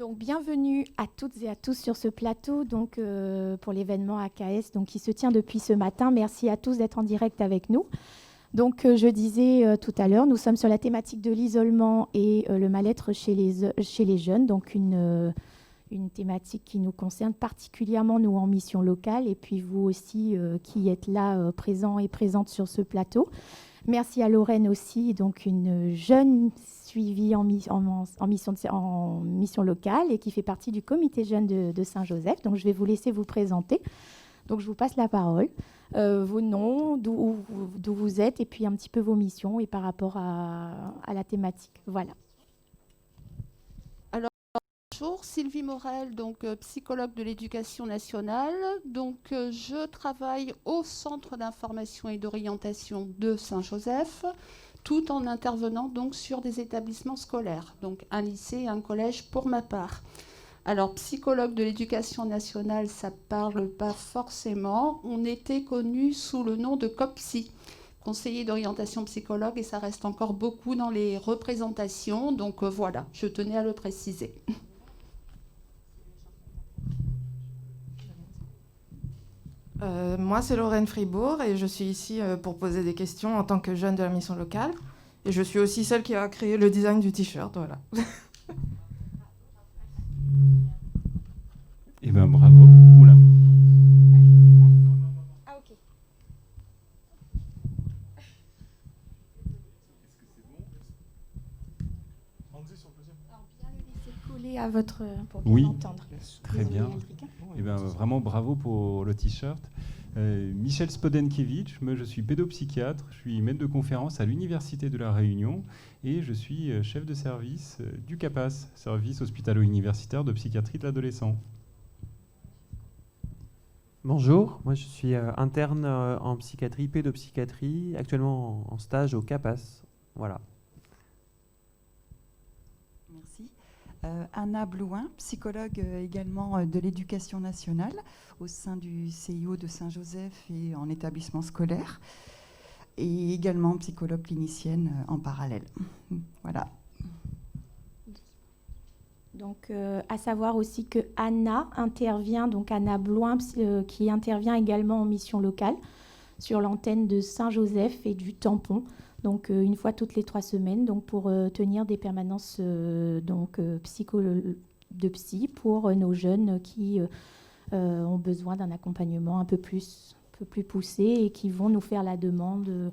Donc, bienvenue à toutes et à tous sur ce plateau pour l'événement AKS qui se tient depuis ce matin. Merci à tous d'être en direct avec nous. Donc, je disais tout à l'heure, nous sommes sur la thématique de l'isolement et le mal-être chez les jeunes, donc une thématique qui nous concerne particulièrement, nous, en mission locale, et puis vous aussi qui êtes là, présents et présentes sur ce plateau. Merci à Lorraine aussi, donc une jeune suivie en mission locale et qui fait partie du comité jeune de Saint-Joseph. Donc, je vais vous laisser vous présenter. Donc, je vous passe la parole. Vos noms, d'où vous êtes, et puis un petit peu vos missions et par rapport à la thématique. Voilà. Alors, bonjour, Sylvie Morel, donc psychologue de l'éducation nationale. Donc, je travaille au Centre d'information et d'orientation de Saint-Joseph, tout en intervenant donc sur des établissements scolaires, donc un lycée et un collège pour ma part. Alors, psychologue de l'éducation nationale, ça ne parle pas forcément. On était connu sous le nom de COPSY, conseiller d'orientation psychologue, et ça reste encore beaucoup dans les représentations. Donc voilà, je tenais à le préciser. Moi, c'est Lorraine Fribourg et je suis ici pour poser des questions en tant que jeune de la mission locale. Et je suis aussi celle qui a créé le design du t-shirt, voilà. Eh bien, bravo. Oula. Ah, ok. Alors, bien le laisser coller à votre... pour bien entendre. Très bien. Eh bien, vraiment bravo pour le t-shirt. Michel Spodenkiewicz, moi je suis pédopsychiatre, je suis maître de conférence à l'Université de La Réunion et je suis chef de service du CAPAS, service hospitalo-universitaire de psychiatrie de l'adolescent. Bonjour, moi je suis interne en psychiatrie, pédopsychiatrie, actuellement en stage au CAPAS. Voilà. Merci. Anna Blouin, psychologue également de l'éducation nationale au sein du CIO de Saint-Joseph et en établissement scolaire, et également psychologue clinicienne en parallèle. Voilà. Donc, à savoir aussi que Anna intervient, donc Anna Blouin, qui intervient également en mission locale sur l'antenne de Saint-Joseph et du Tampon, donc une fois toutes les 3 semaines, donc pour tenir des permanences de psy pour nos jeunes qui ont besoin d'un accompagnement un peu plus poussé et qui vont nous faire la demande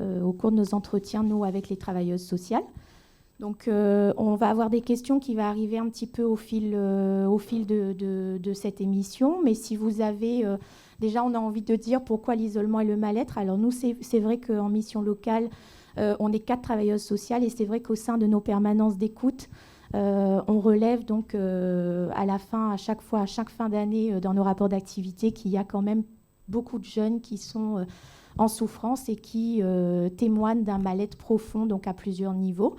au cours de nos entretiens, nous, avec les travailleuses sociales. Donc, on va avoir des questions qui vont arriver un petit peu au fil de cette émission. Mais si vous avez... déjà, on a envie de dire pourquoi l'isolement et le mal-être. Alors, nous, c'est vrai qu'en mission locale, on est 4 travailleuses sociales. Et c'est vrai qu'au sein de nos permanences d'écoute, on relève donc à chaque fin d'année, dans nos rapports d'activité, qu'il y a quand même beaucoup de jeunes qui sont en souffrance et qui témoignent d'un mal-être profond, donc à plusieurs niveaux.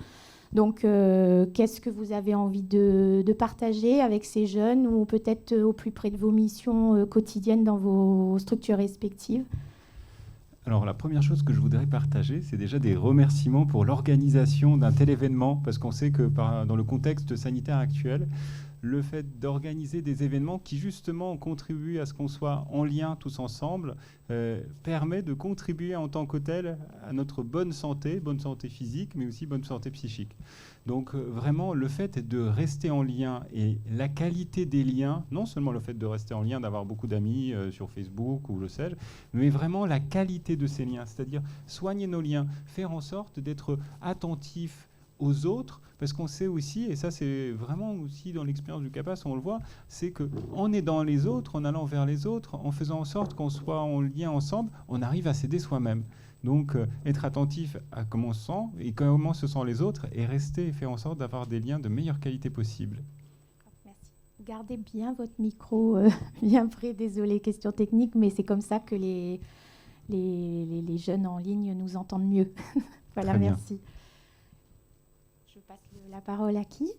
Donc, qu'est-ce que vous avez envie de partager avec ces jeunes ou peut-être au plus près de vos missions quotidiennes dans vos structures respectives ? Alors, la première chose que je voudrais partager, c'est déjà des remerciements pour l'organisation d'un tel événement, parce qu'on sait que dans le contexte sanitaire actuel, le fait d'organiser des événements qui justement contribuent à ce qu'on soit en lien tous ensemble permet de contribuer en tant que tel à notre bonne santé physique, mais aussi bonne santé psychique. Donc vraiment, le fait de rester en lien et la qualité des liens, non seulement le fait de rester en lien, d'avoir beaucoup d'amis sur Facebook ou le sais-je, mais vraiment la qualité de ces liens, c'est-à-dire soigner nos liens, faire en sorte d'être attentif aux autres, parce qu'on sait aussi, et ça c'est vraiment aussi dans l'expérience du CAPAS, on le voit, c'est qu'en aidant les autres, en allant vers les autres, en faisant en sorte qu'on soit en lien ensemble, on arrive à s'aider soi-même. Donc être attentif à comment on se sent et comment se sentent les autres et rester et faire en sorte d'avoir des liens de meilleure qualité possible. Merci. Gardez bien votre micro bien près, désolé, question technique, mais c'est comme ça que les jeunes en ligne nous entendent mieux. Voilà, merci. Je passe la parole à qui ?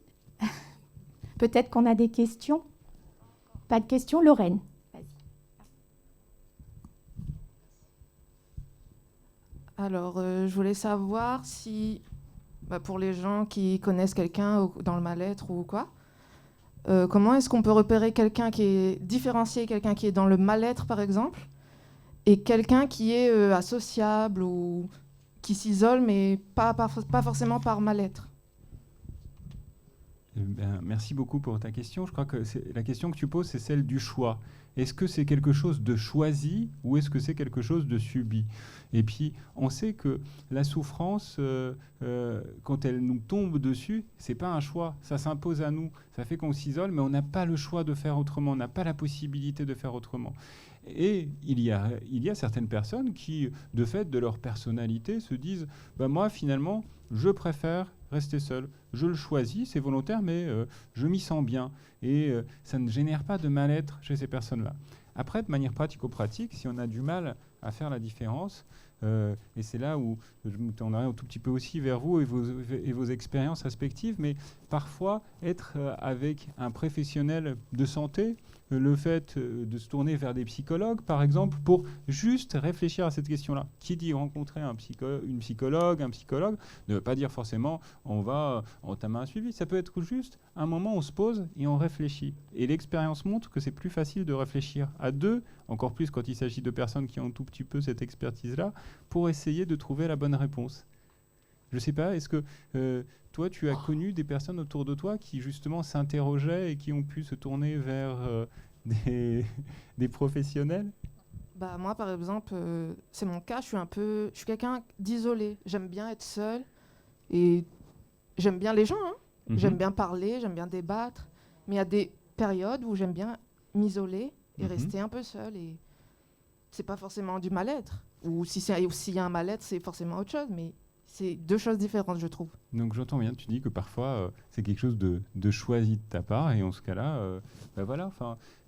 Peut-être qu'on a des questions ? Pas de questions ? Lorraine, vas-y. Alors, je voulais savoir si, pour les gens qui connaissent quelqu'un dans le mal-être ou quoi, Comment est-ce qu'on peut repérer quelqu'un qui est différencié, quelqu'un qui est dans le mal-être, par exemple, et quelqu'un qui est associable ou qui s'isole, mais pas forcément par mal-être? Merci beaucoup pour ta question. Je crois que la question que tu poses, c'est celle du choix. Est-ce que c'est quelque chose de choisi ou est-ce que c'est quelque chose de subi? Et puis, on sait que la souffrance, quand elle nous tombe dessus, c'est pas un choix, ça s'impose à nous. Ça fait qu'on s'isole, mais on n'a pas le choix de faire autrement, on n'a pas la possibilité de faire autrement. Et il y a certaines personnes qui, de fait de leur personnalité, se disent bah, « moi, finalement, je préfère rester seul. Je le choisis, c'est volontaire, mais je m'y sens bien. » Et ça ne génère pas de mal-être chez ces personnes-là. Après, de manière pratico-pratique, si on a du mal à faire la différence, et c'est là où je me tournerai un tout petit peu aussi vers vous et vos expériences respectives, mais parfois, être avec un professionnel de santé, le fait de se tourner vers des psychologues, par exemple, pour juste réfléchir à cette question-là. Qui dit rencontrer une psychologue, un psychologue, ne veut pas dire forcément on va entamer un suivi. Ça peut être juste un moment où on se pose et on réfléchit. Et l'expérience montre que c'est plus facile de réfléchir à deux, encore plus quand il s'agit de personnes qui ont un tout petit peu cette expertise-là, pour essayer de trouver la bonne réponse. Je ne sais pas, est-ce que toi, tu as connu des personnes autour de toi qui, justement, s'interrogeaient et qui ont pu se tourner vers des professionnels? Bah, moi, par exemple, c'est mon cas, je suis quelqu'un d'isolé. J'aime bien être seule et j'aime bien les gens. Hein. Mhm. J'aime bien parler, j'aime bien débattre. Mais il y a des périodes où j'aime bien m'isoler et rester un peu seule. Et c'est pas forcément du mal-être. Ou s'il y a un mal-être, c'est forcément autre chose. Mais c'est deux choses différentes, je trouve. Donc j'entends bien, tu dis que parfois c'est quelque chose de choisi de ta part, et en ce cas-là, bah voilà,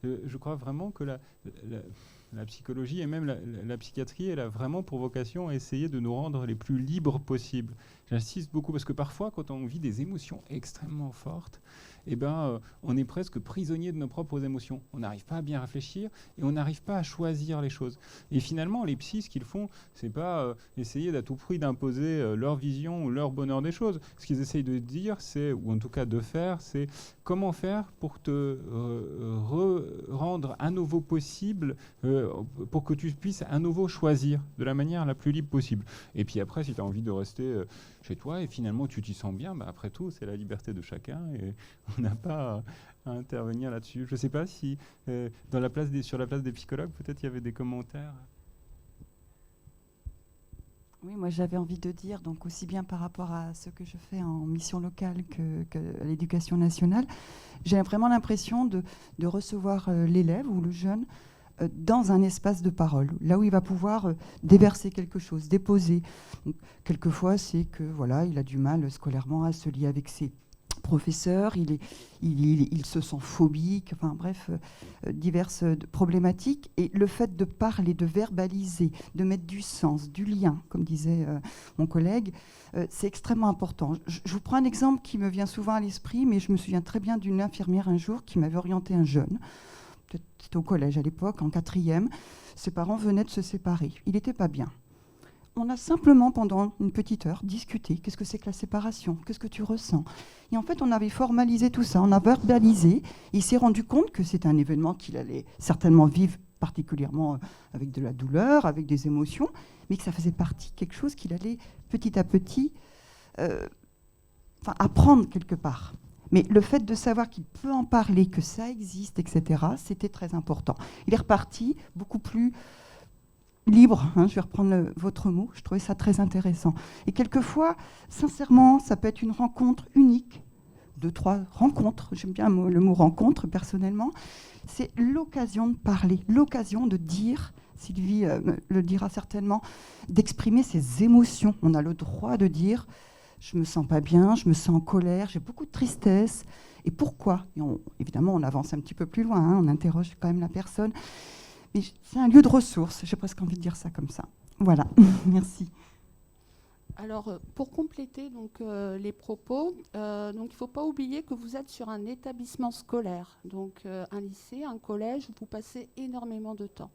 je crois vraiment que la psychologie et même la psychiatrie, elle a vraiment pour vocation à essayer de nous rendre les plus libres possibles. J'insiste beaucoup parce que parfois, quand on vit des émotions extrêmement fortes, eh ben, on est presque prisonnier de nos propres émotions. On n'arrive pas à bien réfléchir et on n'arrive pas à choisir les choses. Et finalement, les psys, ce qu'ils font, c'est pas essayer d'à tout prix d'imposer leur vision ou leur bonheur des choses. Ce qu'ils essayent de dire, ou en tout cas de faire, c'est comment faire pour te rendre à nouveau possible, pour que tu puisses à nouveau choisir de la manière la plus libre possible. Et puis après, si tu as envie de rester chez toi et finalement tu t'y sens bien, bah après tout, c'est la liberté de chacun et on n'a pas à intervenir là-dessus. Je ne sais pas si sur la place des psychologues, peut-être il y avait des commentaires. Oui, moi j'avais envie de dire, donc aussi bien par rapport à ce que je fais en mission locale que à l'éducation nationale, j'ai vraiment l'impression de recevoir l'élève ou le jeune dans un espace de parole, là où il va pouvoir déverser quelque chose, déposer. Donc, quelquefois, c'est que voilà, il a du mal scolairement à se lier avec ses professeur, il se sent phobique, enfin bref, diverses problématiques. Et le fait de parler, de verbaliser, de mettre du sens, du lien, comme disait mon collègue, c'est extrêmement important. Je vous prends un exemple qui me vient souvent à l'esprit, mais je me souviens très bien d'une infirmière un jour qui m'avait orienté un jeune, peut-être c'était au collège à l'époque, en 4e. Ses parents venaient de se séparer. Il n'était pas bien. On a simplement, pendant une petite heure, discuté. Qu'est-ce que c'est que la séparation? Qu'est-ce que tu ressens? Et en fait, on avait formalisé tout ça, on a verbalisé. Il s'est rendu compte que c'était un événement qu'il allait certainement vivre particulièrement avec de la douleur, avec des émotions, mais que ça faisait partie de quelque chose qu'il allait petit à petit apprendre quelque part. Mais le fait de savoir qu'il peut en parler, que ça existe, etc., c'était très important. Il est reparti beaucoup plus libre, hein, je vais reprendre votre mot, je trouvais ça très intéressant. Et quelquefois, sincèrement, ça peut être une rencontre unique, 2-3 rencontres, j'aime bien le mot rencontre personnellement, c'est l'occasion de parler, l'occasion de dire, Sylvie le dira certainement, d'exprimer ses émotions. On a le droit de dire, je me sens pas bien, je me sens en colère, j'ai beaucoup de tristesse, et pourquoi? Et évidemment, on avance un petit peu plus loin, hein, on interroge quand même la personne. Mais c'est un lieu de ressources, j'ai presque envie de dire ça comme ça. Voilà, merci. Alors, pour compléter donc, les propos, donc, il ne faut pas oublier que vous êtes sur un établissement scolaire, donc un lycée, un collège, où vous passez énormément de temps.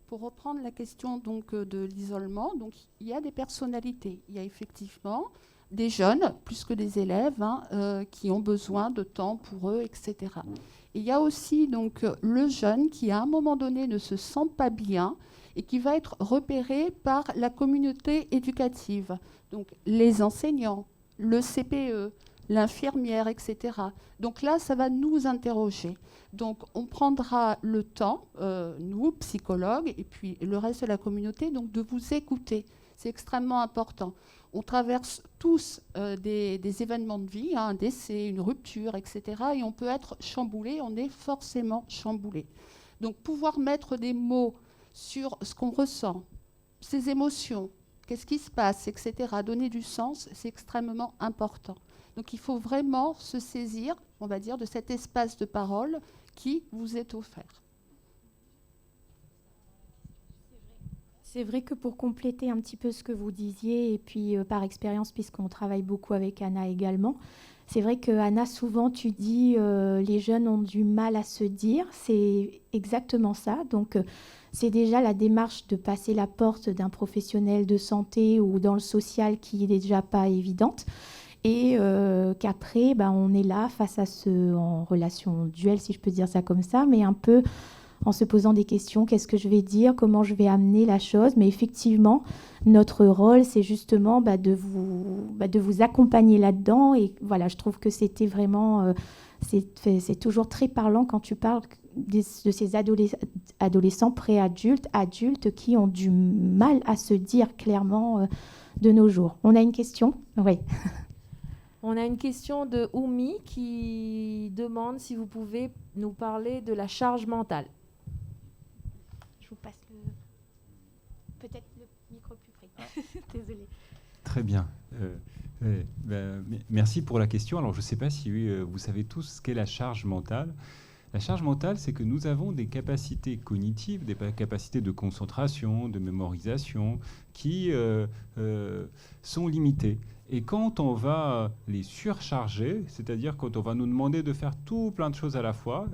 Pour reprendre la question donc, de l'isolement, donc, il y a des personnalités. Il y a effectivement des jeunes, plus que des élèves, qui ont besoin de temps pour eux, etc. Et il y a aussi donc, le jeune qui, à un moment donné, ne se sent pas bien et qui va être repéré par la communauté éducative, donc les enseignants, le CPE, l'infirmière, etc. Donc là, ça va nous interroger. Donc on prendra le temps, nous, psychologues, et puis le reste de la communauté, donc de vous écouter. C'est extrêmement important. On traverse tous des événements de vie, un décès, une rupture, etc. Et on peut être chamboulé, on est forcément chamboulé. Donc pouvoir mettre des mots sur ce qu'on ressent, ses émotions, qu'est-ce qui se passe, etc., donner du sens, c'est extrêmement important. Donc il faut vraiment se saisir, on va dire, de cet espace de parole qui vous est offert. C'est vrai que pour compléter un petit peu ce que vous disiez, et puis par expérience, puisqu'on travaille beaucoup avec Anna également, c'est vrai que Anna, souvent tu dis les jeunes ont du mal à se dire, c'est exactement ça. Donc c'est déjà la démarche de passer la porte d'un professionnel de santé ou dans le social qui n'est déjà pas évidente. Et qu'après, on est là face à en relation duel, si je peux dire ça comme ça, mais un peu en se posant des questions, qu'est-ce que je vais dire, comment je vais amener la chose. Mais effectivement, notre rôle, c'est justement de vous accompagner là-dedans. Et voilà, je trouve que c'était vraiment... c'est toujours très parlant quand tu parles de ces adolescents préadultes, adultes qui ont du mal à se dire clairement de nos jours. On a une question ? Oui. On a une question de Oumi qui demande si vous pouvez nous parler de la charge mentale. Je vous passe peut-être le micro plus près. Désolée. Très bien. Merci pour la question. Alors, je ne sais pas si vous savez tous ce qu'est la charge mentale. La charge mentale, c'est que nous avons des capacités cognitives, des capacités de concentration, de mémorisation, qui sont limitées. Et quand on va les surcharger, c'est-à-dire quand on va nous demander de faire tout plein de choses à la fois,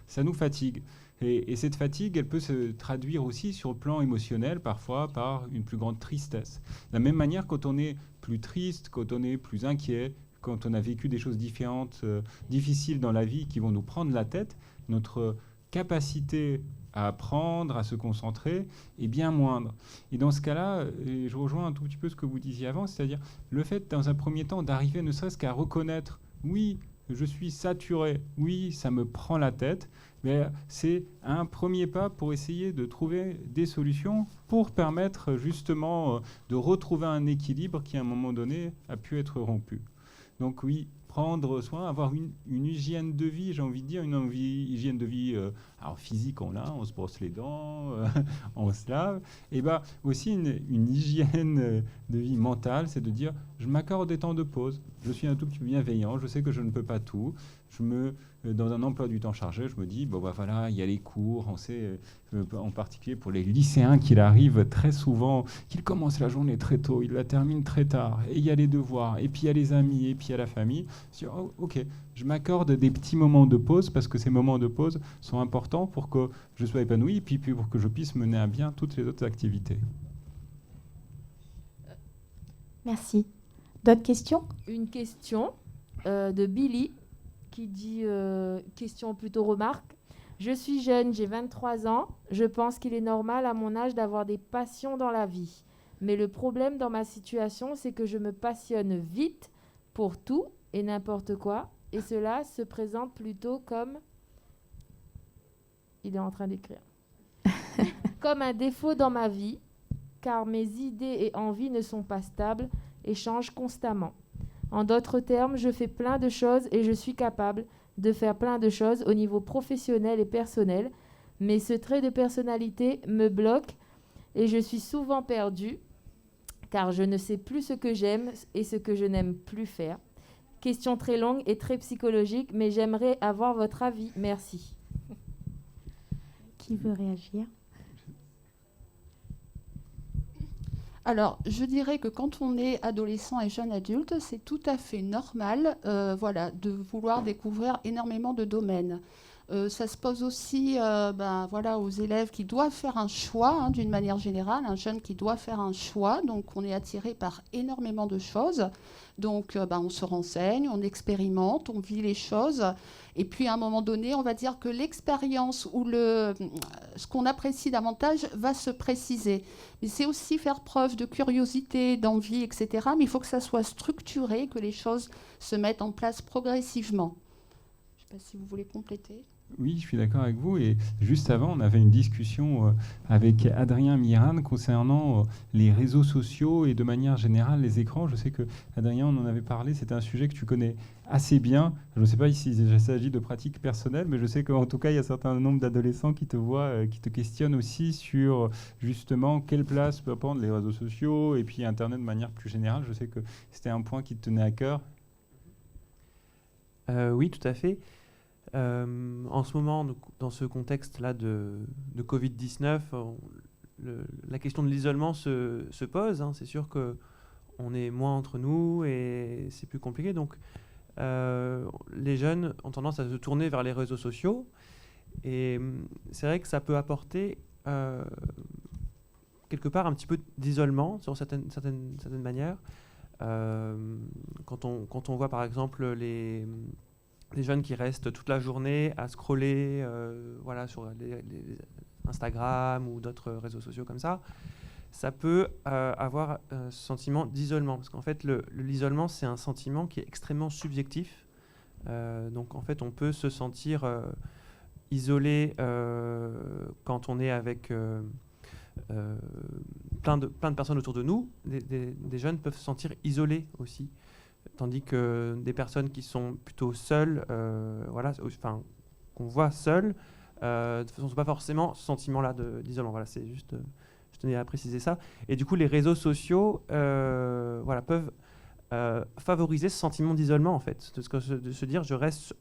ça nous fatigue. Et cette fatigue, elle peut se traduire aussi sur le plan émotionnel, parfois par une plus grande tristesse. De la même manière, quand on est plus triste, quand on est plus inquiet, quand on a vécu des choses différentes, difficiles dans la vie qui vont nous prendre la tête, notre capacité à apprendre, à se concentrer, est bien moindre. Et dans ce cas-là, je rejoins un tout petit peu ce que vous disiez avant, c'est-à-dire le fait, dans un premier temps, d'arriver ne serait-ce qu'à reconnaître, oui, je suis saturé, oui, ça me prend la tête, mais c'est un premier pas pour essayer de trouver des solutions pour permettre justement de retrouver un équilibre qui, à un moment donné, a pu être rompu. Donc oui, prendre soin, avoir une hygiène de vie, j'ai envie de dire, hygiène de vie alors physique, on se brosse les dents, on se lave, et aussi une hygiène de vie mentale, c'est de dire, je m'accorde des temps de pause, je suis un tout petit peu bienveillant, je sais que je ne peux pas tout, dans un emploi du temps chargé, je me dis, voilà, il y a les cours, on sait, en particulier pour les lycéens, qu'il arrive très souvent, qu'ils commencent la journée très tôt, ils la terminent très tard, et il y a les devoirs, et puis il y a les amis, et puis il y a la famille. Je dis, ok, je m'accorde des petits moments de pause, parce que ces moments de pause sont importants pour que je sois épanoui, et puis pour que je puisse mener à bien toutes les autres activités. Merci. D'autres questions ? Une question de Billy qui dit, question plutôt remarque. Je suis jeune, j'ai 23 ans. Je pense qu'il est normal à mon âge d'avoir des passions dans la vie. Mais le problème dans ma situation, c'est que je me passionne vite pour tout et n'importe quoi. Et cela se présente plutôt comme... Il est en train d'écrire. Comme un défaut dans ma vie, car mes idées et envies ne sont pas stables et changent constamment. En d'autres termes, je fais plein de choses et je suis capable de faire plein de choses au niveau professionnel et personnel, mais ce trait de personnalité me bloque et je suis souvent perdue car je ne sais plus ce que j'aime et ce que je n'aime plus faire. Question très longue et très psychologique, mais j'aimerais avoir votre avis. Merci. Qui veut réagir ? Alors, je dirais que quand on est adolescent et jeune adulte, c'est tout à fait normal de vouloir découvrir énormément de domaines. Ça se pose aussi voilà, aux élèves qui doivent faire un choix, d'une manière générale, un jeune qui doit faire un choix. Donc on est attiré par énormément de choses. Donc on se renseigne, on expérimente, on vit les choses. Et puis à un moment donné, on va dire que l'expérience ou ce qu'on apprécie davantage va se préciser. Mais c'est aussi faire preuve de curiosité, d'envie, etc. Mais il faut que ça soit structuré, que les choses se mettent en place progressivement. Je ne sais pas si vous voulez compléter. Oui, je suis d'accord avec vous. Et juste avant, on avait une discussion avec Adrien Miran concernant les réseaux sociaux et de manière générale les écrans. Je sais que, Adrien, on en avait parlé, c'était un sujet que tu connais assez bien. Je ne sais pas s'il s'agit de pratiques personnelles, mais je sais qu'en tout cas, il y a un certain nombre d'adolescents qui te voient, qui te questionnent aussi sur justement quelle place peuvent prendre les réseaux sociaux et puis Internet de manière plus générale. Je sais que c'était un point qui te tenait à cœur. Oui, tout à fait. En ce moment, dans ce contexte-là de Covid-19, la question de l'isolement se pose. C'est sûr qu'on est moins entre nous et c'est plus compliqué. Donc, les jeunes ont tendance à se tourner vers les réseaux sociaux. Et c'est vrai que ça peut apporter quelque part un petit peu d'isolement sur certaines manières. Quand on voit par exemple les jeunes qui restent toute la journée à scroller sur les Instagram ou d'autres réseaux sociaux comme ça peut avoir ce sentiment d'isolement. Parce qu'en fait, l'isolement, c'est un sentiment qui est extrêmement subjectif. Donc en fait, on peut se sentir isolé quand on est avec plein de personnes autour de nous. Des jeunes peuvent se sentir isolés aussi. Tandis que des personnes qui sont plutôt seules, qu'on voit seules, ne sont pas forcément ce sentiment-là d'isolement. Voilà, c'est juste, je tenais à préciser ça. Et du coup, les réseaux sociaux peuvent favoriser ce sentiment d'isolement, en fait, de se dire, je reste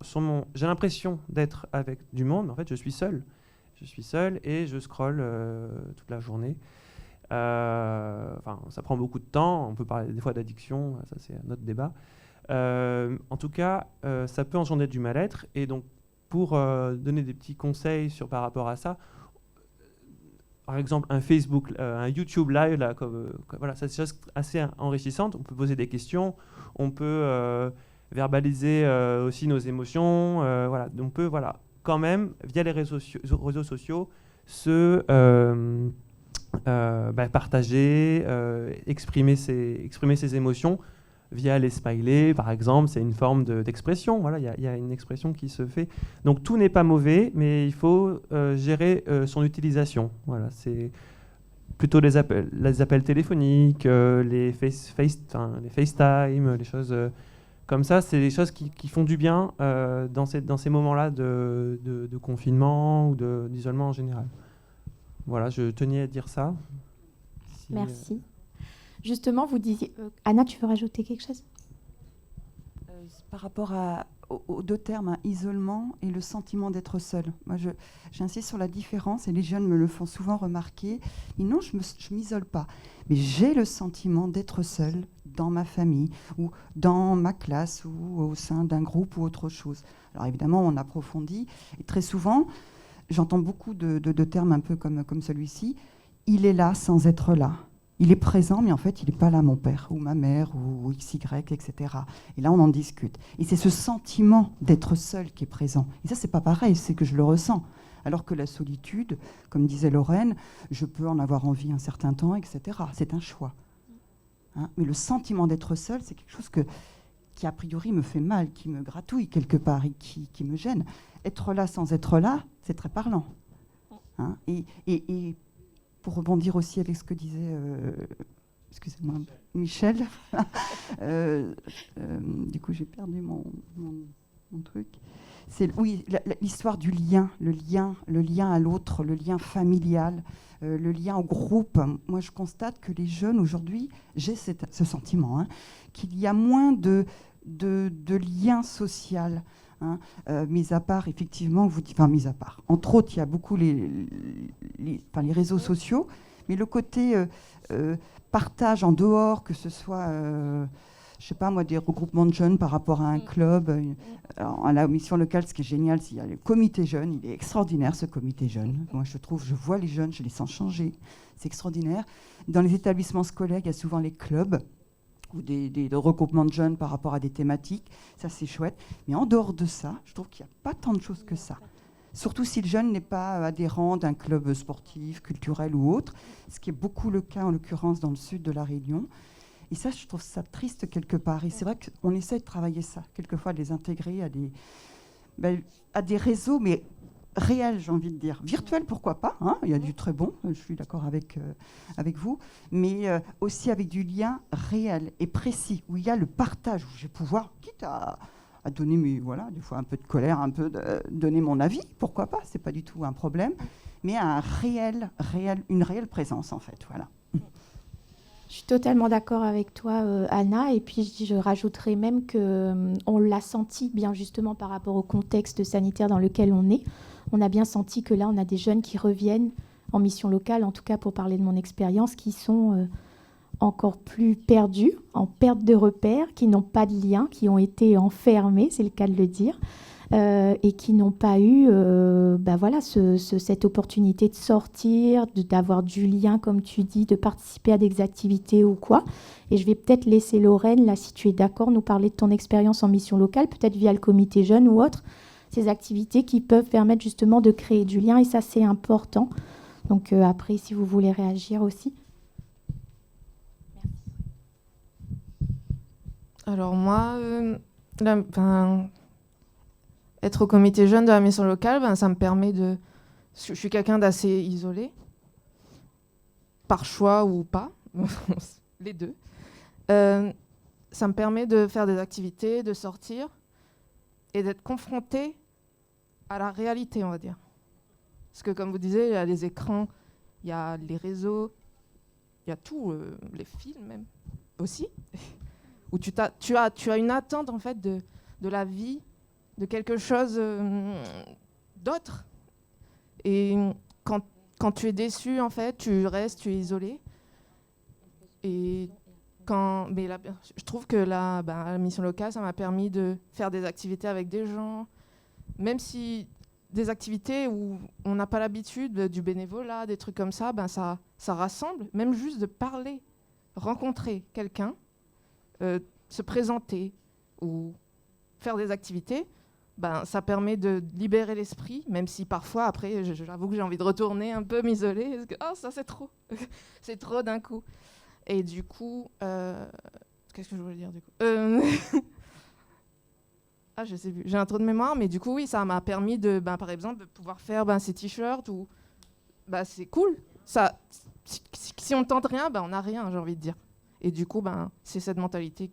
j'ai l'impression d'être avec du monde, mais en fait, je suis seul. Je suis seul et je scrolle toute la journée. Ça prend beaucoup de temps. On peut parler des fois d'addiction, ça c'est un autre débat. En tout cas, ça peut engendrer du mal-être. Et donc, pour donner des petits conseils par rapport à ça, par exemple, un Facebook, un YouTube Live, là, voilà, c'est des choses assez enrichissantes. On peut poser des questions, on peut verbaliser aussi nos émotions. Voilà. Donc, on peut, quand même, via les réseaux sociaux, partager, exprimer ses émotions via les smileys, par exemple. C'est une forme d'expression. Voilà, il y a une expression qui se fait. Donc tout n'est pas mauvais, mais il faut gérer son utilisation. Voilà, c'est plutôt les appels téléphoniques, les FaceTime, les choses comme ça. C'est des choses qui font du bien dans ces moments-là de confinement ou d'isolement en général. Voilà, je tenais à dire ça. Merci. Justement, vous disiez... Anna, tu veux rajouter quelque chose ? Par rapport aux deux termes, isolement et le sentiment d'être seul. Moi, j'insiste sur la différence, et les jeunes me le font souvent remarquer. Et non, je ne m'isole pas. Mais j'ai le sentiment d'être seul dans ma famille, ou dans ma classe, ou au sein d'un groupe, ou autre chose. Alors évidemment, on approfondit. Et très souvent... J'entends beaucoup de termes un peu comme celui-ci. Il est là sans être là. Il est présent, mais en fait, il n'est pas là, mon père, ou ma mère, ou XY, etc. Et là, on en discute. Et c'est ce sentiment d'être seul qui est présent. Et ça, c'est pas pareil, c'est que je le ressens. Alors que la solitude, comme disait Lorraine, je peux en avoir envie un certain temps, etc. C'est un choix. Mais le sentiment d'être seul, c'est quelque chose qui, a priori, me fait mal, qui me gratouille quelque part et qui me gêne. Être là sans être là, c'est très parlant. Et pour rebondir aussi avec ce que disait excusez-moi, Michel, du coup j'ai perdu mon truc. C'est l'histoire du lien, le lien à l'autre, le lien familial, le lien au groupe. Moi je constate que les jeunes aujourd'hui, j'ai ce sentiment, qu'il y a moins de lien social. Mis à part, effectivement, mis à part. Entre autres, il y a beaucoup les réseaux sociaux, mais le côté partage en dehors, que ce soit, je sais pas moi, des regroupements de jeunes par rapport à un club. Alors, à la mission locale, ce qui est génial, c'est qu'il y a le comité jeune. Il est extraordinaire, ce comité jeune. Moi, je trouve, je vois les jeunes, je les sens changer. C'est extraordinaire. Dans les établissements scolaires, il y a souvent les clubs ou des regroupements de jeunes par rapport à des thématiques. Ça, c'est chouette. Mais en dehors de ça, je trouve qu'il n'y a pas tant de choses que ça. Surtout si le jeune n'est pas adhérent d'un club sportif, culturel ou autre, ce qui est beaucoup le cas, en l'occurrence, dans le sud de La Réunion. Et ça, je trouve ça triste quelque part. Et c'est vrai qu'on essaie de travailler ça, quelquefois de les intégrer à des réseaux, mais réels, j'ai envie de dire. Virtuels, pourquoi pas, hein, il y a du très bon, je suis d'accord avec vous, mais aussi avec du lien réel et précis, où il y a le partage, où je vais pouvoir, quitte à donner des fois un peu de colère, donner mon avis, pourquoi pas, c'est pas du tout un problème, mais une réelle présence, en fait, voilà. Je suis totalement d'accord avec toi, Anna. Et puis, je rajouterais même qu'on l'a senti bien justement par rapport au contexte sanitaire dans lequel on est. On a bien senti que là, on a des jeunes qui reviennent en mission locale, en tout cas pour parler de mon expérience, qui sont encore plus perdus, en perte de repères, qui n'ont pas de lien, qui ont été enfermés, c'est le cas de le dire, et qui n'ont pas eu cette opportunité de sortir, d'avoir du lien, comme tu dis, de participer à des activités ou quoi. Et je vais peut-être laisser Lorraine, là, si tu es d'accord, nous parler de ton expérience en mission locale, peut-être via le comité jeune ou autre, ces activités qui peuvent permettre justement de créer du lien, et ça, c'est important. Donc après, si vous voulez réagir aussi. Alors moi, être au comité jeune de la mission locale, ça me permet de... Je suis quelqu'un d'assez isolé, par choix ou pas, les deux. Ça me permet de faire des activités, de sortir et d'être confronté à la réalité, on va dire. Parce que comme vous disiez, il y a les écrans, il y a les réseaux, il y a tout, les films même aussi, où tu as une attente en fait de la vie, de quelque chose d'autre. Et quand tu es déçu, en fait, tu restes, tu es isolé. Et je trouve que la mission locale, ça m'a permis de faire des activités avec des gens, même si des activités où on n'a pas l'habitude, du bénévolat, des trucs comme ça, ça rassemble, même juste de parler, rencontrer quelqu'un, se présenter ou faire des activités, ça permet de libérer l'esprit, même si parfois, après, j'avoue que j'ai envie de retourner un peu m'isoler, parce que ça c'est trop, c'est trop d'un coup. Et du coup, qu'est-ce que je voulais dire du coup je sais plus, j'ai un trou de mémoire, mais du coup, oui, ça m'a permis par exemple, de pouvoir faire ces t-shirts, ou c'est cool. Ça, si on ne tente rien, on n'a rien, j'ai envie de dire. Et du coup, c'est cette mentalité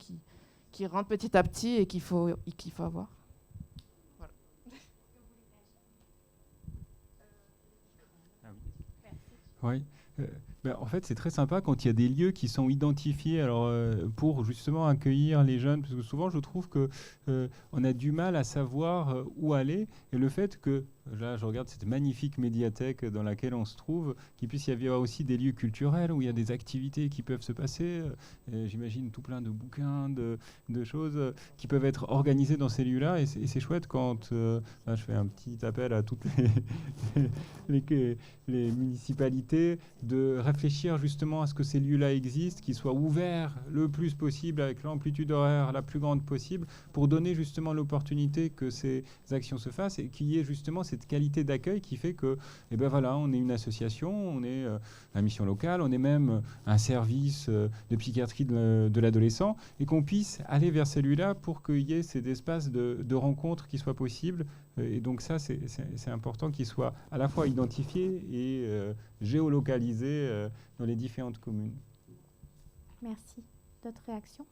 qui rentre petit à petit et qu'il faut avoir. Oui. En fait, c'est très sympa quand il y a des lieux qui sont identifiés pour justement accueillir les jeunes, parce que souvent je trouve qu'on a du mal à savoir où aller, et le fait que, là je regarde cette magnifique médiathèque dans laquelle on se trouve, qu'il puisse y avoir aussi des lieux culturels où il y a des activités qui peuvent se passer, j'imagine tout plein de bouquins, de choses qui peuvent être organisées dans ces lieux-là, et c'est chouette quand, là je fais un petit appel à toutes les municipalités, de réfléchir justement à ce que ces lieux-là existent, qu'ils soient ouverts le plus possible avec l'amplitude horaire la plus grande possible pour donner justement l'opportunité que ces actions se fassent et qu'il y ait justement cette qualité d'accueil qui fait que, on est une association, on est la mission locale, on est même un service de psychiatrie de l'adolescent, et qu'on puisse aller vers celui-là pour qu'il y ait ces espaces de rencontres qui soient possibles. Et donc ça, c'est important qu'ils soient à la fois identifiés et géolocalisés dans les différentes communes. Merci. D'autres réactions ?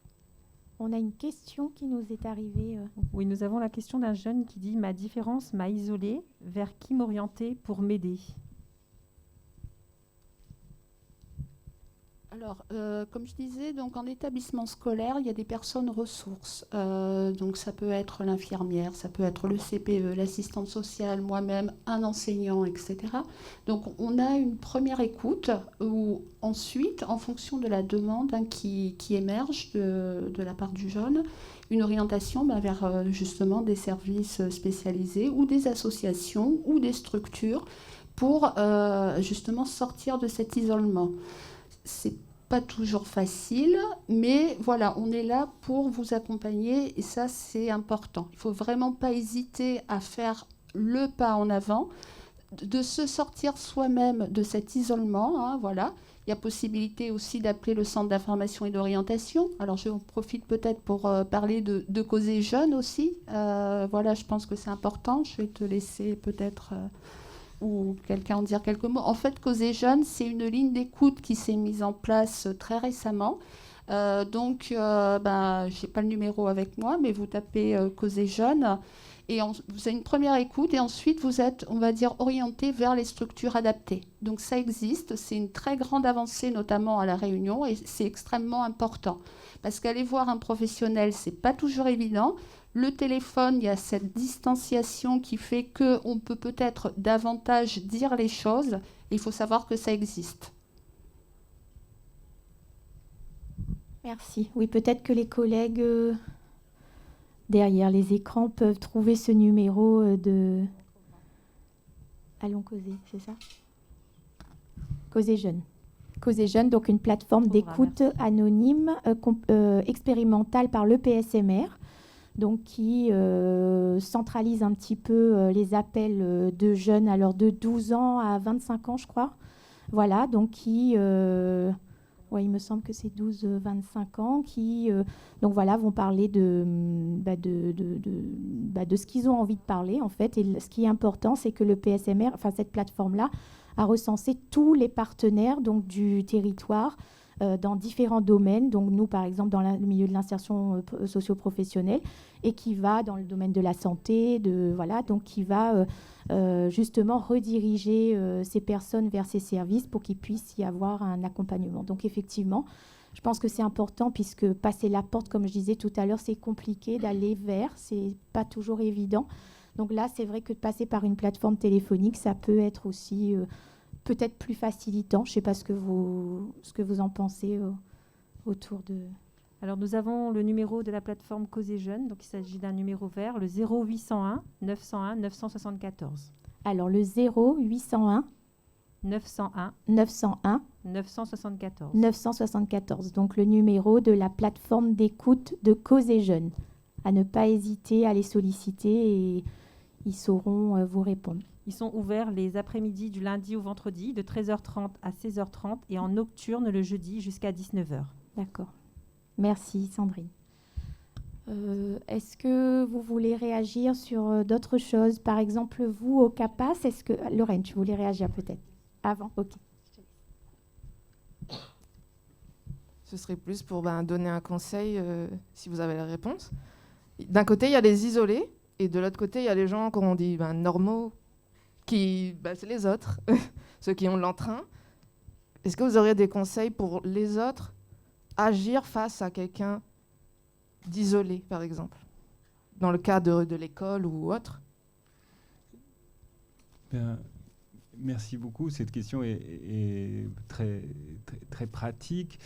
On a une question qui nous est arrivée. Oui, nous avons la question d'un jeune qui dit « Ma différence m'a isolé. Vers qui m'orienter pour m'aider ?» Alors, comme je disais, donc en établissement scolaire, il y a des personnes ressources. Donc, ça peut être l'infirmière, ça peut être le CPE, l'assistante sociale, moi-même, un enseignant, etc. Donc, on a une première écoute où ensuite, en fonction de la demande qui émerge de la part du jeune, une orientation vers justement des services spécialisés ou des associations ou des structures pour justement sortir de cet isolement. C'est pas toujours facile, mais voilà, on est là pour vous accompagner et ça, c'est important. Il faut vraiment pas hésiter à faire le pas en avant, de se sortir soi-même de cet isolement, hein, voilà. Il y a possibilité aussi d'appeler le centre d'information et d'orientation. Alors, je profite peut-être pour parler de Causer Jeunes aussi. Voilà, je pense que c'est important. Je vais te laisser peut-être... ou quelqu'un en dire quelques mots. En fait, Causer Jeunes, c'est une ligne d'écoute qui s'est mise en place très récemment. Donc, je n'ai pas le numéro avec moi, mais vous tapez Causer Jeunes et vous avez une première écoute et ensuite vous êtes, on va dire, orienté vers les structures adaptées. Donc, ça existe. C'est une très grande avancée, notamment à La Réunion, et c'est extrêmement important. Parce qu'aller voir un professionnel, ce n'est pas toujours évident. Le téléphone, il y a cette distanciation qui fait qu'on peut peut-être davantage dire les choses. Et il faut savoir que ça existe. Merci. Oui, peut-être que les collègues derrière les écrans peuvent trouver ce numéro de... Allons causer, c'est ça? Causer Jeunes. Causer Jeunes, donc une plateforme d'écoute anonyme expérimentale par le PSMR. Donc qui centralise un petit peu les appels de jeunes, alors de 12 ans à 25 ans, je crois. Voilà, donc qui, il me semble que c'est 12-25 ans, qui donc voilà, vont parler de ce qu'ils ont envie de parler, en fait. Et ce qui est important, c'est que le PSMR, enfin cette plateforme-là, a recensé tous les partenaires donc, du territoire, dans différents domaines, donc nous par exemple dans le milieu de l'insertion socio-professionnelle et qui va dans le domaine de la santé, donc qui va justement rediriger ces personnes vers ces services pour qu'il puisse y avoir un accompagnement. Donc effectivement, je pense que c'est important puisque passer la porte, comme je disais tout à l'heure, c'est compliqué d'aller vers, c'est pas toujours évident. Donc là, c'est vrai que de passer par une plateforme téléphonique, ça peut être aussi... peut-être plus facilitant. Je ne sais pas ce que vous en pensez autour de... Alors, nous avons le numéro de la plateforme Causer Jeunes. Donc, il s'agit d'un numéro vert, le 0801 901 974. Alors, le 0801 901 901 974. 974. Donc, le numéro de la plateforme d'écoute de Causer Jeunes. À ne pas hésiter à les solliciter et ils sauront vous répondre. Ils sont ouverts les après-midi du lundi au vendredi de 13h30 à 16h30 et en nocturne le jeudi jusqu'à 19h. D'accord. Merci Sandrine. Est-ce que vous voulez réagir sur d'autres choses? Par exemple, vous au CAPAS, est-ce que... Lorraine, tu voulais réagir peut-être avant? Ok. Ce serait plus pour donner un conseil si vous avez la réponse. D'un côté, il y a les isolés et de l'autre côté, il y a les gens qu'on dit normaux, c'est les autres, ceux qui ont l'entrain. Est-ce que vous auriez des conseils pour les autres agir face à quelqu'un d'isolé, par exemple, dans le cas de l'école ou autre? Merci beaucoup. Cette question est très, très, très pratique.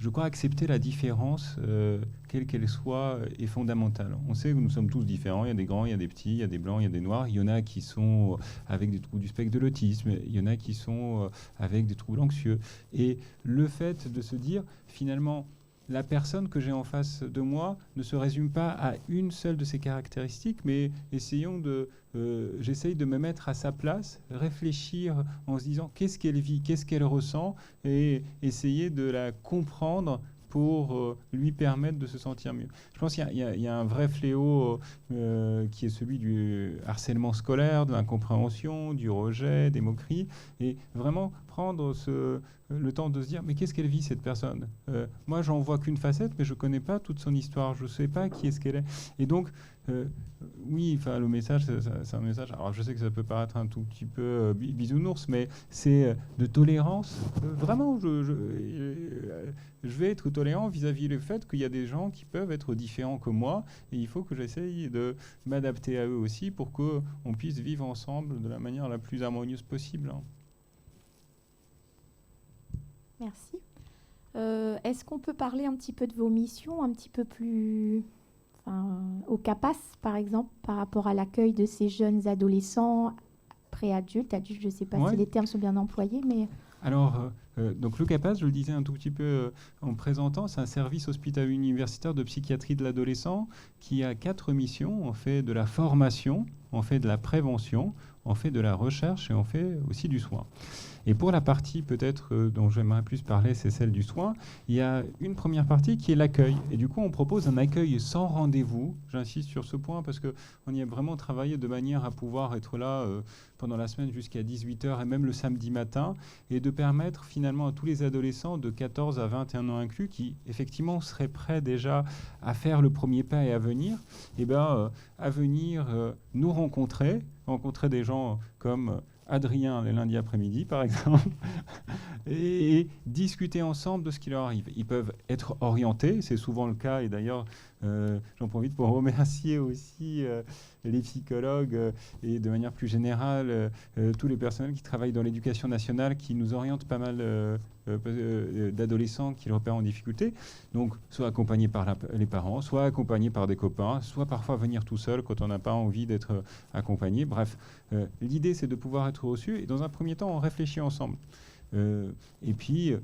Je crois accepter la différence, quelle qu'elle soit, est fondamentale. On sait que nous sommes tous différents. Il y a des grands, il y a des petits, il y a des blancs, il y a des noirs. Il y en a qui sont avec des troubles du spectre de l'autisme. Il y en a qui sont avec des troubles anxieux. Et le fait de se dire, finalement, la personne que j'ai en face de moi ne se résume pas à une seule de ses caractéristiques, mais essayons j'essaye de me mettre à sa place, réfléchir en se disant qu'est-ce qu'elle vit, qu'est-ce qu'elle ressent, et essayer de la comprendre pour lui permettre de se sentir mieux. Je pense qu'il y a un vrai fléau qui est celui du harcèlement scolaire, de l'incompréhension, du rejet, des moqueries, et vraiment prendre le temps de se dire mais qu'est-ce qu'elle vit cette personne, moi j'en vois qu'une facette mais je ne connais pas toute son histoire, je ne sais pas qui est-ce qu'elle est, et donc oui, enfin, le message, c'est un message. Alors, je sais que ça peut paraître un tout petit peu bisounours, mais c'est de tolérance. Vraiment, je vais être tolérant vis-à-vis du fait qu'il y a des gens qui peuvent être différents que moi, et il faut que j'essaye de m'adapter à eux aussi pour qu'on puisse vivre ensemble de la manière la plus harmonieuse possible. Merci. Est-ce qu'on peut parler un petit peu de vos missions, un petit peu plus au CAPAS, par exemple, par rapport à l'accueil de ces jeunes adolescents, préadultes, adultes, je ne sais pas si les termes sont bien employés, mais... Alors, donc le CAPAS, je le disais un tout petit peu en présentant, c'est un service hospitalo-universitaire de psychiatrie de l'adolescent qui a 4 missions. On fait de la formation, on fait de la prévention, on fait de la recherche et on fait aussi du soin. Et pour la partie peut-être dont j'aimerais plus parler, c'est celle du soin. Il y a une première partie qui est l'accueil. Et du coup, on propose un accueil sans rendez-vous. J'insiste sur ce point parce qu'on y a vraiment travaillé de manière à pouvoir être là pendant la semaine jusqu'à 18h et même le samedi matin, et de permettre finalement à tous les adolescents de 14 à 21 ans inclus qui effectivement seraient prêts déjà à faire le premier pas et à venir, à venir nous rencontrer des gens comme Adrien les lundis après-midi, par exemple, et discuter ensemble de ce qui leur arrive. Ils peuvent être orientés, c'est souvent le cas, et d'ailleurs, j'en profite pour remercier aussi les psychologues et de manière plus générale tous les personnels qui travaillent dans l'éducation nationale, qui nous orientent pas mal d'adolescents qui repèrent en difficulté. Donc, soit accompagnés par les parents, soit accompagnés par des copains, soit parfois venir tout seul quand on n'a pas envie d'être accompagné. Bref, l'idée, c'est de pouvoir être reçu. Et dans un premier temps, on réfléchit ensemble. Et puis,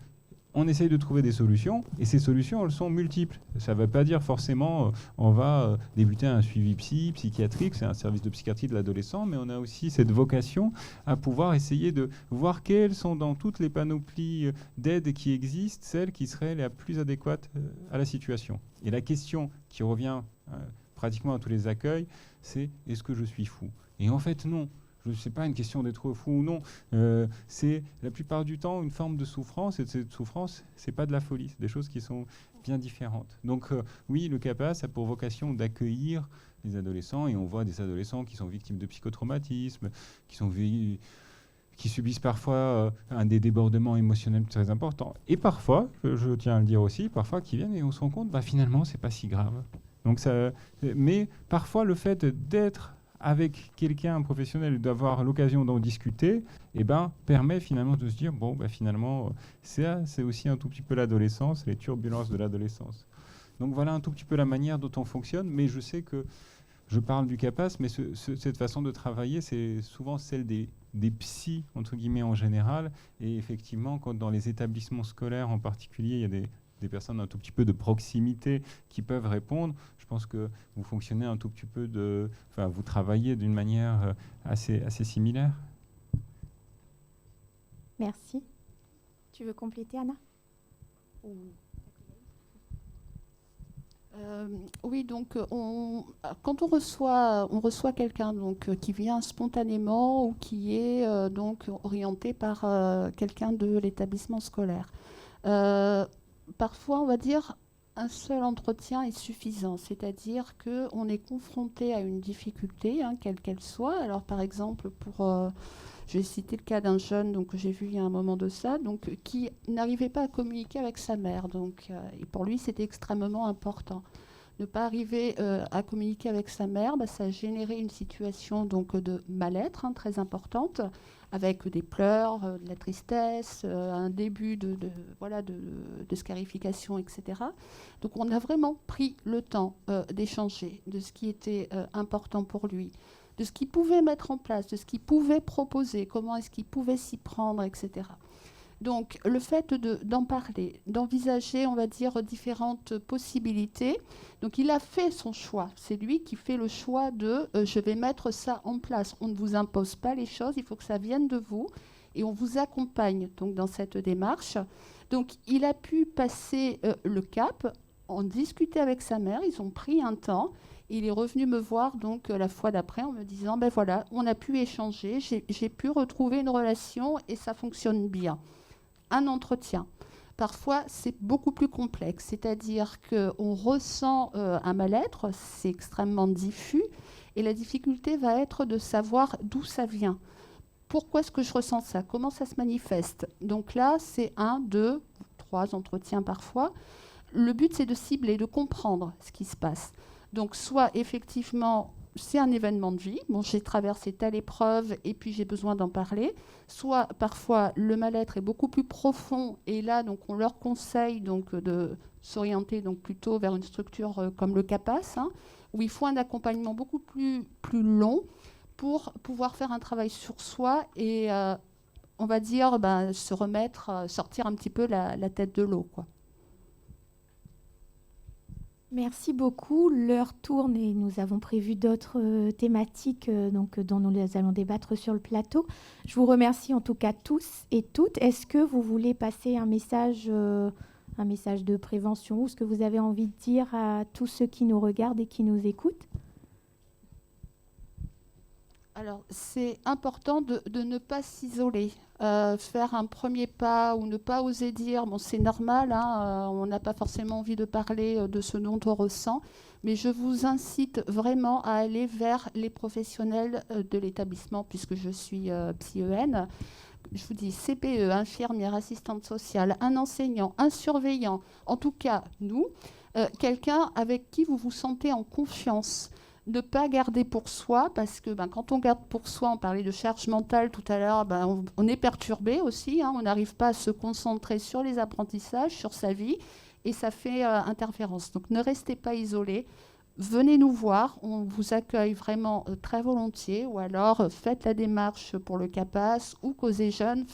on essaye de trouver des solutions. Et ces solutions, elles sont multiples. Ça ne veut pas dire forcément on va débuter un suivi psychiatrique. C'est un service de psychiatrie de l'adolescent. Mais on a aussi cette vocation à pouvoir essayer de voir quelles sont dans toutes les panoplies d'aides qui existent, celles qui seraient les plus adéquates à la situation. Et la question qui revient pratiquement à tous les accueils, c'est « est-ce que je suis fou ?» Et en fait, non. Ce n'est pas une question d'être fou ou non. C'est la plupart du temps une forme de souffrance. Et cette souffrance, ce n'est pas de la folie. C'est des choses qui sont bien différentes. Donc oui, le CAPAS a pour vocation d'accueillir les adolescents. Et on voit des adolescents qui sont victimes de psychotraumatismes, qui subissent parfois des débordements émotionnels très importants. Et parfois, je tiens à le dire aussi, parfois qui viennent et on se rend compte, finalement, ce n'est pas si grave. Donc mais parfois, le fait d'être avec quelqu'un, un professionnel, d'avoir l'occasion d'en discuter, permet finalement de se dire, finalement, c'est aussi un tout petit peu l'adolescence, les turbulences de l'adolescence. Donc voilà un tout petit peu la manière dont on fonctionne, mais je sais que je parle du CAPAS, mais cette façon de travailler, c'est souvent celle des psys, entre guillemets, en général, et effectivement, quand dans les établissements scolaires en particulier, il y a des personnes un tout petit peu de proximité qui peuvent répondre. Je pense que vous fonctionnez un tout petit peu vous travaillez d'une manière assez similaire. Merci. Tu veux compléter, Anna ? Oui, donc quand on reçoit quelqu'un qui vient spontanément ou qui est donc orienté par quelqu'un de l'établissement scolaire. Parfois, on va dire, un seul entretien est suffisant, c'est-à-dire qu'on est confronté à une difficulté, quelle qu'elle soit. Alors, par exemple, je vais citer le cas d'un jeune que j'ai vu il y a un moment de ça, qui n'arrivait pas à communiquer avec sa mère. Et pour lui, c'était extrêmement important. Ne pas arriver à communiquer avec sa mère, ça a généré une situation de mal-être très importante, avec des pleurs, de la tristesse, un début de scarification, etc. Donc on a vraiment pris le temps d'échanger de ce qui était important pour lui, de ce qu'il pouvait mettre en place, de ce qu'il pouvait proposer, comment est-ce qu'il pouvait s'y prendre, etc. Donc le fait d'en parler, d'envisager, on va dire, différentes possibilités. Donc il a fait son choix. C'est lui qui fait le choix de je vais mettre ça en place. On ne vous impose pas les choses, il faut que ça vienne de vous. Et on vous accompagne donc dans cette démarche. Donc il a pu passer le cap, en discuter avec sa mère, ils ont pris un temps. Il est revenu me voir donc la fois d'après en me disant voilà, on a pu échanger, j'ai pu retrouver une relation et ça fonctionne bien. Un entretien. Parfois, c'est beaucoup plus complexe, c'est-à-dire qu'on ressent un mal-être, c'est extrêmement diffus, et la difficulté va être de savoir d'où ça vient. Pourquoi est-ce que je ressens ça? Comment ça se manifeste? Donc là, c'est 1, 2, 3 entretiens parfois. Le but, c'est de cibler, de comprendre ce qui se passe. Donc soit effectivement, c'est un événement de vie, bon, j'ai traversé telle épreuve et puis j'ai besoin d'en parler. Soit parfois, le mal-être est beaucoup plus profond et là, donc, on leur conseille donc, de s'orienter donc, plutôt vers une structure comme le CAPAS, hein, où il faut un accompagnement beaucoup plus long pour pouvoir faire un travail sur soi et, on va dire, se remettre, sortir un petit peu la tête de l'eau, quoi. Merci beaucoup. L'heure tourne et nous avons prévu d'autres thématiques dont nous allons débattre sur le plateau. Je vous remercie en tout cas tous et toutes. Est-ce que vous voulez passer un message de prévention ou ce que vous avez envie de dire à tous ceux qui nous regardent et qui nous écoutent? Alors, c'est important de ne pas s'isoler. Faire un premier pas ou ne pas oser dire, bon, c'est normal, hein, on n'a pas forcément envie de parler de ce dont on ressent, mais je vous incite vraiment à aller vers les professionnels de l'établissement, puisque je suis psy-EN. Je vous dis CPE, infirmière, assistante sociale, un enseignant, un surveillant, en tout cas, nous, quelqu'un avec qui vous vous sentez en confiance. Ne pas garder pour soi, parce que quand on garde pour soi, on parlait de charge mentale tout à l'heure, on est perturbé aussi, hein, on n'arrive pas à se concentrer sur les apprentissages, sur sa vie, et ça fait interférence. Donc ne restez pas isolés, venez nous voir, on vous accueille vraiment très volontiers, ou alors faites la démarche pour le CAPAS ou Causez Jeunes,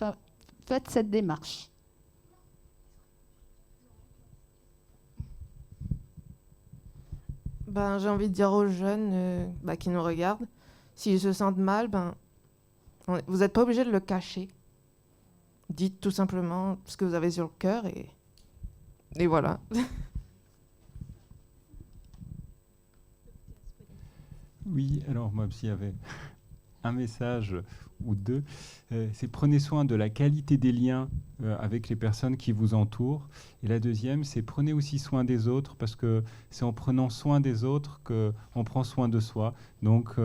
faites cette démarche. J'ai envie de dire aux jeunes qui nous regardent, s'ils se sentent mal, vous n'êtes pas obligé de le cacher. Dites tout simplement ce que vous avez sur le cœur et voilà. Oui, alors moi, s'il y avait un message ou deux, c'est prenez soin de la qualité des liens avec les personnes qui vous entourent. Et la deuxième, c'est prenez aussi soin des autres, parce que c'est en prenant soin des autres qu'on prend soin de soi. Donc,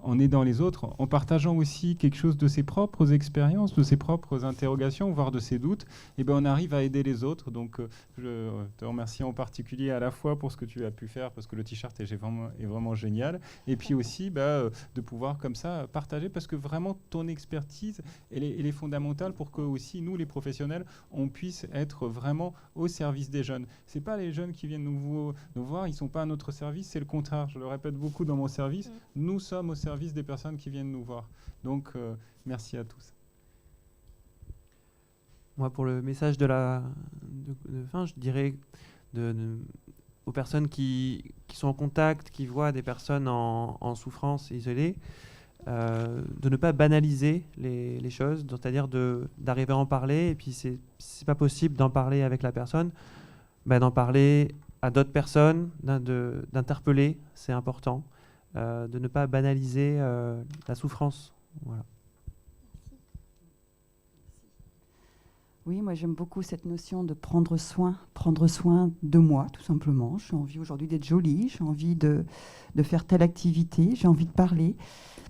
en aidant les autres, en partageant aussi quelque chose de ses propres expériences, de ses propres interrogations, voire de ses doutes, on arrive à aider les autres. Donc, je te remercie en particulier à la fois pour ce que tu as pu faire, parce que le t-shirt est vraiment génial, et puis aussi de pouvoir comme ça partager, parce que vraiment ton expertise, elle est fondamentale pour que aussi nous, les professionnels, on puisse être vraiment au service des jeunes. C'est pas les jeunes qui viennent nous voir, ils sont pas à notre service, c'est le contraire. Je le répète beaucoup dans mon service, nous sommes au service des personnes qui viennent nous voir. Donc, merci à tous. Moi, pour le message de fin, je dirais aux personnes qui sont en contact, qui voient des personnes en souffrance, isolées, de ne pas banaliser les choses, c'est-à-dire d'arriver à en parler, et puis si c'est pas possible d'en parler avec la personne, d'en parler à d'autres personnes, d'interpeller, c'est important, de ne pas banaliser la souffrance. Voilà. Oui, moi j'aime beaucoup cette notion de prendre soin de moi, tout simplement. J'ai envie aujourd'hui d'être jolie, j'ai envie de faire telle activité, j'ai envie de parler.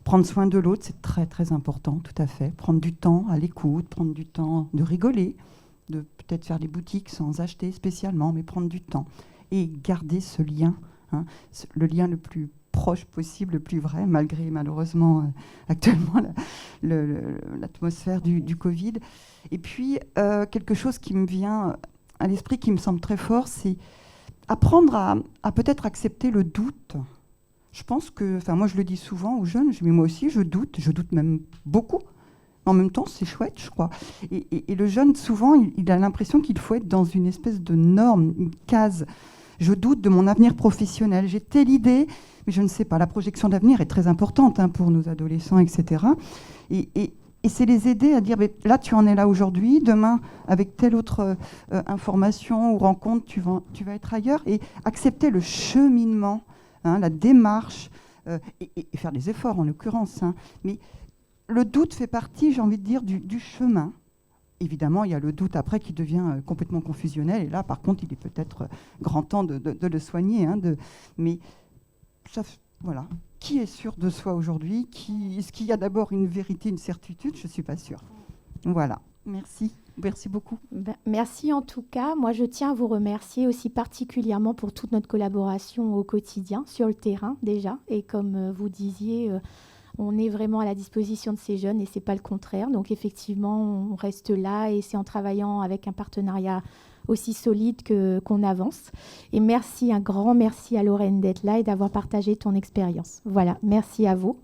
Prendre soin de l'autre, c'est très très important, tout à fait. Prendre du temps à l'écoute, prendre du temps de rigoler, de peut-être faire des boutiques sans acheter spécialement, mais prendre du temps. Et garder ce lien, hein, le lien le plus proche possible, le plus vrai, malgré malheureusement actuellement l'atmosphère du Covid. Et puis, quelque chose qui me vient à l'esprit, qui me semble très fort, c'est apprendre à peut-être accepter le doute. Je pense que, moi je le dis souvent aux jeunes, mais moi aussi je doute même beaucoup. En même temps, c'est chouette, je crois. Et le jeune, souvent, il a l'impression qu'il faut être dans une espèce de norme, une case. Je doute de mon avenir professionnel. J'ai telle idée, mais je ne sais pas. La projection d'avenir est très importante pour nos adolescents, etc. Et c'est les aider à dire, là, tu en es là aujourd'hui, demain, avec telle autre information ou rencontre, tu vas être ailleurs. Et accepter le cheminement, la démarche, et faire des efforts, en l'occurrence. Mais le doute fait partie, j'ai envie de dire, du chemin. évidemment, il y a le doute après qui devient complètement confusionnel. Et là, par contre, il est peut-être grand temps de le soigner. Mais ça, voilà. Qui est sûr de soi aujourd'hui? Est-ce qu'il y a d'abord une vérité, une certitude? Je ne suis pas sûre. Voilà. Merci. Merci beaucoup. Merci en tout cas. Moi, je tiens à vous remercier aussi particulièrement pour toute notre collaboration au quotidien, sur le terrain déjà. Et comme vous disiez, on est vraiment à la disposition de ces jeunes et ce n'est pas le contraire. Donc effectivement, on reste là et c'est en travaillant avec un partenariat aussi solide qu'on avance. Et merci, un grand merci à Lorraine d'être là et d'avoir partagé ton expérience. Voilà, merci à vous.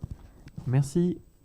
Merci.